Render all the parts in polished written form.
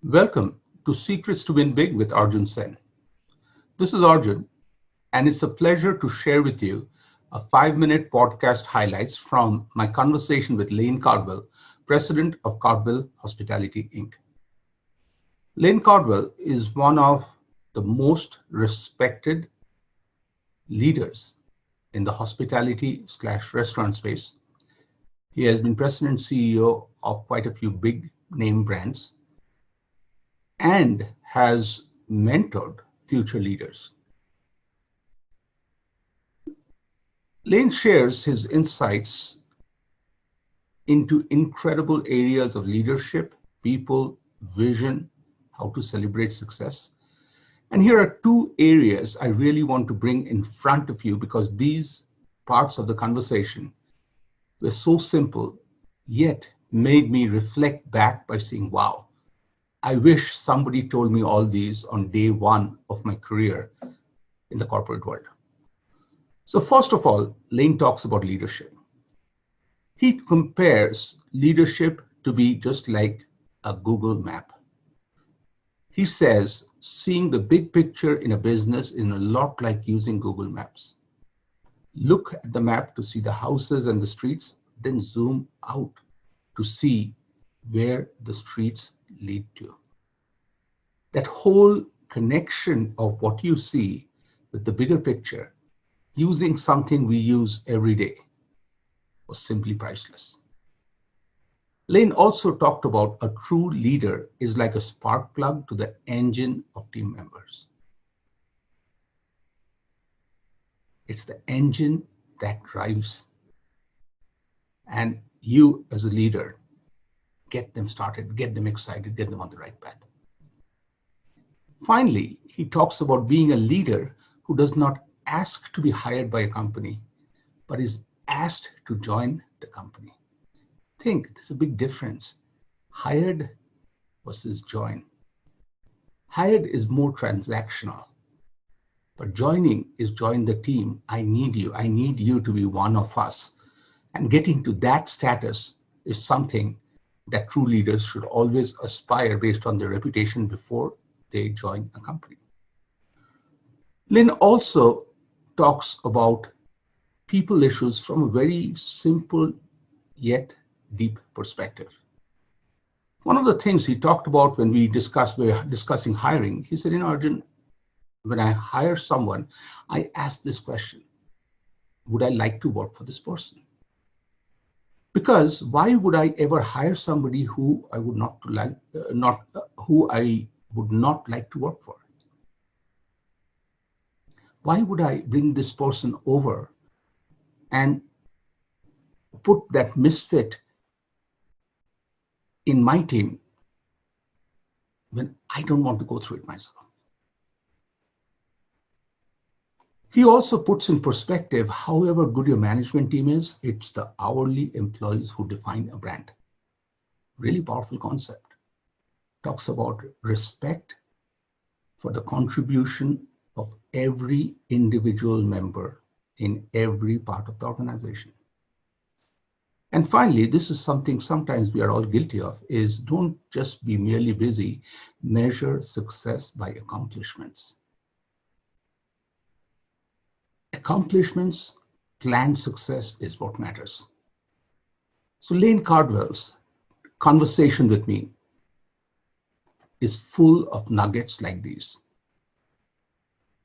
Welcome to Secrets to Win Big with Arjun Sen. This is Arjun, and it's a pleasure to share with you a 5-minute podcast highlights from my conversation with Lane Cardwell, president of Cardwell Hospitality, Inc. Lane Cardwell is one of the most respected leaders in the hospitality/restaurant space. He has been president and CEO of quite a few big name brands and has mentored future leaders. Lane shares his insights into incredible areas of leadership, people, vision, how to celebrate success. And here are two areas I really want to bring in front of you because these parts of the conversation were so simple, yet made me reflect back by saying, wow, I wish somebody told me all these on day one of my career in the corporate world. So first of all, Lane talks about leadership. He compares leadership to be just like a Google map. He says, seeing the big picture in a business is a lot like using Google Maps. Look at the map to see the houses and the streets, then zoom out to see where the streets lead to. That whole connection of what you see with the bigger picture, using something we use every day, was simply priceless. Lane also talked about a true leader is like a spark plug to the engine of team members. It's the engine that drives, and you as a leader, get them started, get them excited, get them on the right path. Finally, he talks about being a leader who does not ask to be hired by a company, but is asked to join the company. Think, there's a big difference. Hired versus join. Hired is more transactional, but joining is join the team. I need you. I need you to be one of us. And getting to that status is something that true leaders should always aspire based on their reputation before they join a company. Lynn also talks about people issues from a very simple yet deep perspective. One of the things he talked about when we were discussing hiring, he said, Arjun, when I hire someone, I ask this question: would I like to work for this person? Because why would I ever hire somebody who I would not like to work for? Why would I bring this person over and put that misfit in my team when I don't want to go through it myself? He also puts in perspective, however good your management team is, it's the hourly employees who define a brand. Really powerful concept. Talks about respect for the contribution of every individual member in every part of the organization. And finally, this is something sometimes we are all guilty of, is don't just be merely busy, measure success by accomplishments. Accomplishments, planned success is what matters. So Lane Cardwell's conversation with me is full of nuggets like these.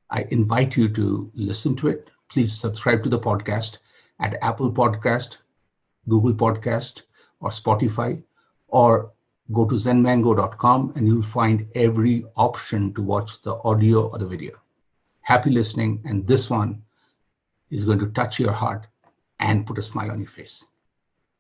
I invite you to listen to it. Please subscribe to the podcast at Apple Podcast, Google Podcast, or Spotify, or go to zenmango.com and you'll find every option to watch the audio or the video. Happy listening, and this one is going to touch your heart and put a smile on your face.